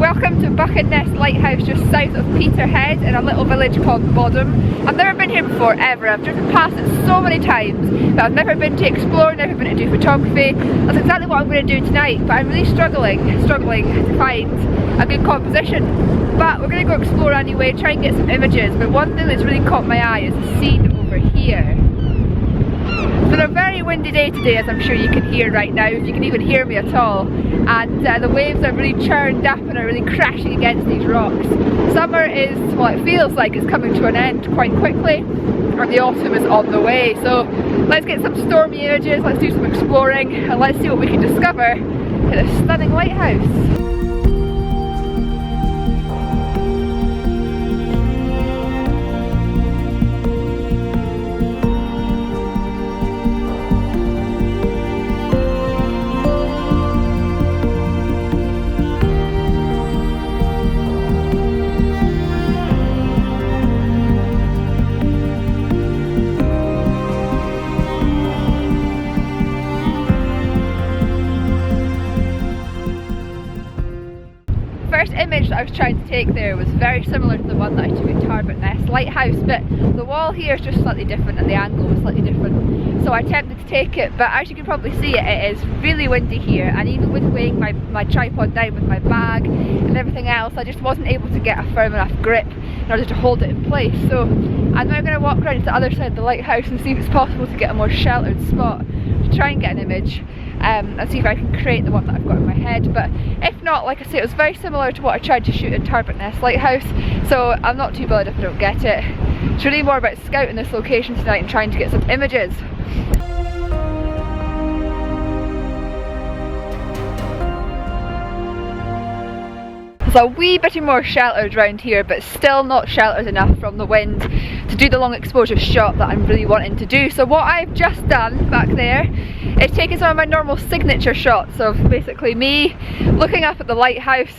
Welcome to Buchan Ness Lighthouse, just south of Peterhead in a little village called Bodham. I've never been here before, ever. I've driven past it so many times, but I've never been to explore, never been to do photography. That's exactly what I'm going to do tonight, but I'm really struggling to find a good composition. But we're going to go explore anyway, try and get some images. But one thing that's really caught my eye is the scene over here. It's been a very windy day today, as I'm sure you can hear right now, if you can even hear me at all. And the waves are really churned up and are really crashing against these rocks. Summer is, well, it feels like it's coming to an end quite quickly, and the autumn is on the way. So let's get some stormy images, let's do some exploring, and let's see what we can discover in a stunning lighthouse. First image that I was trying to take there was very similar to the one that I took at Buchan Ness Lighthouse, but the wall here is just slightly different and the angle was slightly different, so I attempted to take it. But as you can probably see, it is really windy here, and even with weighing my tripod down with my bag and everything else, I just wasn't able to get a firm enough grip in order to hold it in place. So I'm now going to walk around to the other side of the lighthouse and see if it's possible to get a more sheltered spot to try and get an image. And see if I can create the one that I've got in my head. But if not, like I say, it was very similar to what I tried to shoot at Buchan Ness Lighthouse, so I'm not too bothered if I don't get it. It's really more about scouting this location tonight and trying to get some images. It's a wee bit more sheltered around here, but still not sheltered enough from the wind to do the long exposure shot that I'm really wanting to do. So what I've just done back there is taken some of my normal signature shots of basically me looking up at the lighthouse,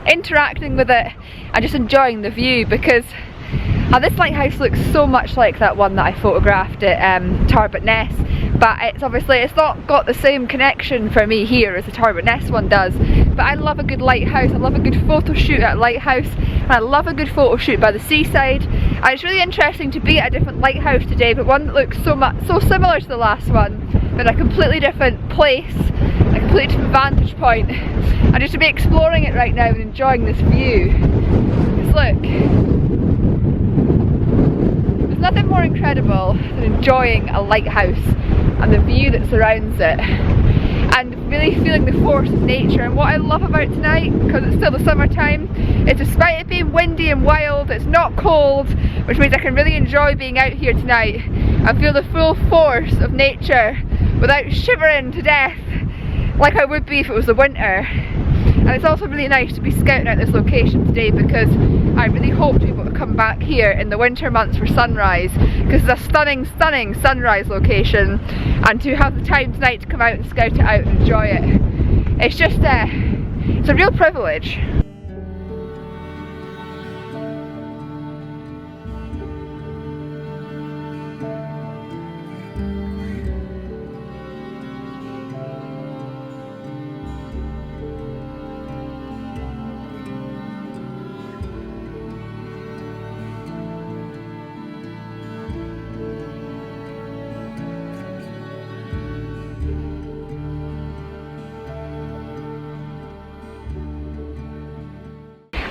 interacting with it and just enjoying the view, because this lighthouse looks so much like that one that I photographed at Buchan Ness, but it's not got the same connection for me here as the Buchan Ness one does. But I love a good lighthouse, I love a good photo shoot at a lighthouse, and I love a good photo shoot by the seaside. And it's really interesting to be at a different lighthouse today, but one that looks so similar to the last one, but a completely different place, a completely different vantage point, and just to be exploring it right now and enjoying this view. Because look, there's nothing more incredible than enjoying a lighthouse and the view that surrounds it, and really feeling the force of nature. And what I love about tonight, because it's still the summertime, is despite it being windy and wild, it's not cold, which means I can really enjoy being out here tonight and feel the full force of nature without shivering to death like I would be if it was the winter. And it's also really nice to be scouting out this location today, because I really hope to be able to come back here in the winter months for sunrise, because it's a stunning sunrise location, and to have the time tonight to come out and scout it out and enjoy it, it's just it's a real privilege.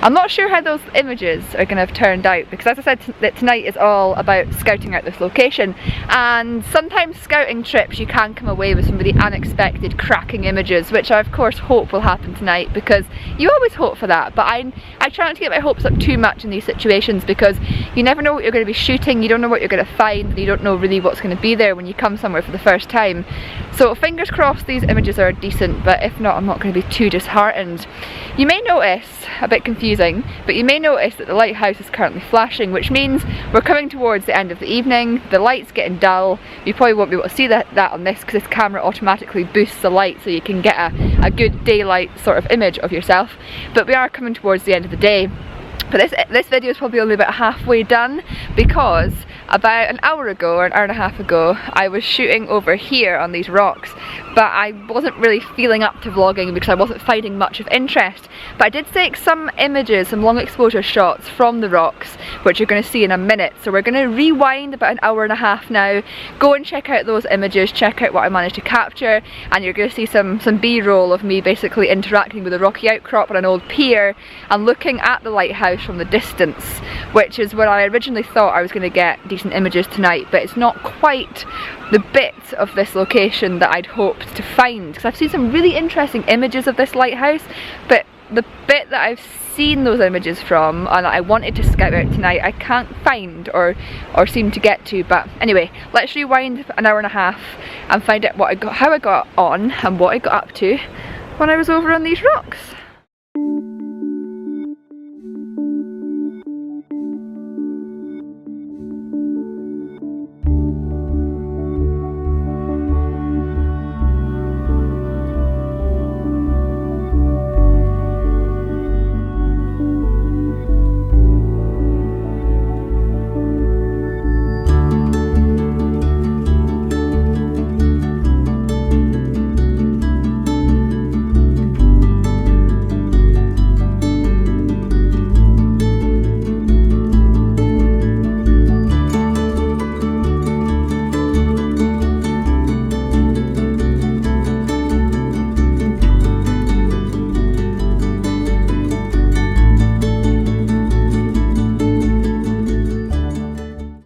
I'm not sure how those images are going to have turned out, because as I said, that tonight is all about scouting out this location, and sometimes scouting trips you can come away with some really unexpected cracking images, which I of course hope will happen tonight, because you always hope for that. But I try not to get my hopes up too much in these situations, because you never know what you're going to be shooting, you don't know what you're going to find, and you don't know really what's going to be there when you come somewhere for the first time. So fingers crossed these images are decent, but if not, I'm not going to be too disheartened. You may notice, a bit confusing, but you may notice that the lighthouse is currently flashing, which means we're coming towards the end of the evening, the light's getting dull. You probably won't be able to see that on this, because this camera automatically boosts the light so you can get a good daylight sort of image of yourself, but we are coming towards the end of the day. But this video is probably only about halfway done, because about an hour ago or an hour and a half ago I was shooting over here on these rocks, but I wasn't really feeling up to vlogging because I wasn't finding much of interest. But I did take some images, some long exposure shots from the rocks, which you're going to see in a minute. So we're going to rewind about an hour and a half now, go and check out those images, check out what I managed to capture, and you're going to see some B-roll of me basically interacting with a rocky outcrop on an old pier and looking at the lighthouse from the distance, which is where I originally thought I was going to get decent images tonight, but it's not quite the bit of this location that I'd hoped to find, because I've seen some really interesting images of this lighthouse, but the bit that I've seen those images from and I wanted to scout out tonight I can't find or seem to get to. But anyway, let's rewind an hour and a half and find out how I got on and what I got up to when I was over on these rocks.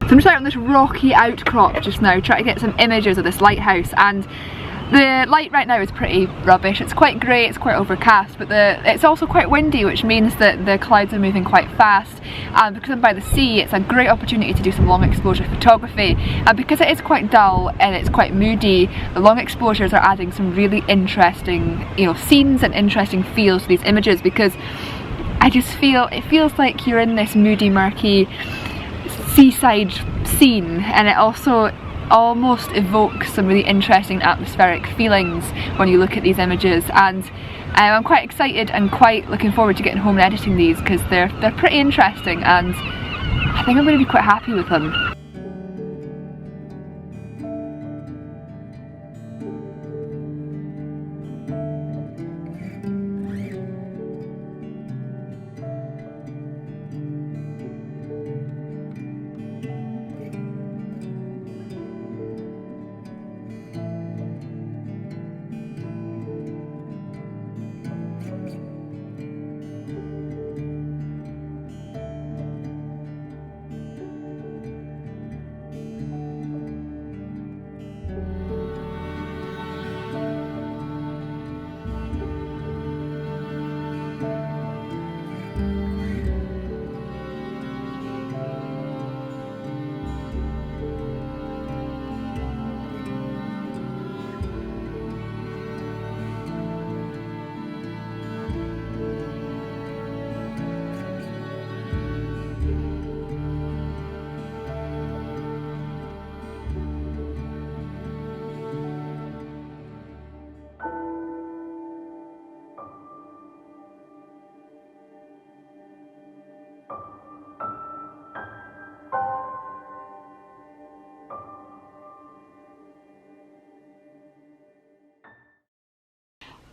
So I'm just out on this rocky outcrop just now, trying to get some images of this lighthouse, and the light right now is pretty rubbish. It's quite grey, it's quite overcast, but it's also quite windy, which means that the clouds are moving quite fast, and because I'm by the sea it's a great opportunity to do some long exposure photography. And because it is quite dull and it's quite moody, the long exposures are adding some really interesting, scenes and interesting feels to these images, because it feels like you're in this moody, murky seaside scene, and it also almost evokes some really interesting atmospheric feelings when you look at these images. And I'm quite excited and quite looking forward to getting home and editing these, because they're pretty interesting and I think I'm going to be quite happy with them.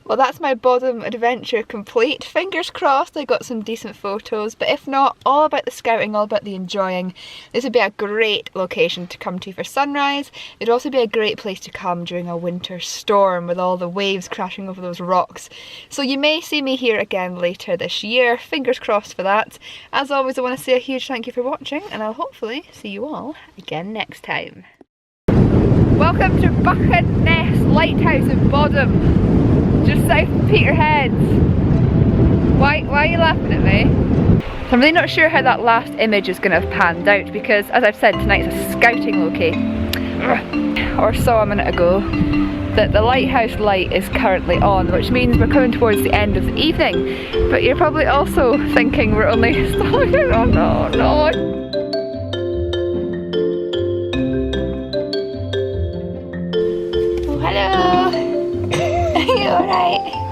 Well, that's my bottom adventure complete. Fingers crossed I got some decent photos, but if not, all about the scouting, all about the enjoying. This would be a great location to come to for sunrise. It'd also be a great place to come during a winter storm with all the waves crashing over those rocks. So you may see me here again later this year. Fingers crossed for that. As always, I want to say a huge thank you for watching, and I'll hopefully see you all again next time. Welcome to Buchan Ness Lighthouse in Bodham, just south of Peterhead. Why are you laughing at me? So I'm really not sure how that last image is going to have panned out, because as I've said, tonight's a scouting location. Or so a minute ago. That the lighthouse light is currently on, which means we're coming towards the end of the evening. But you're probably also thinking we're only starting. Oh no. Hello! Are you alright?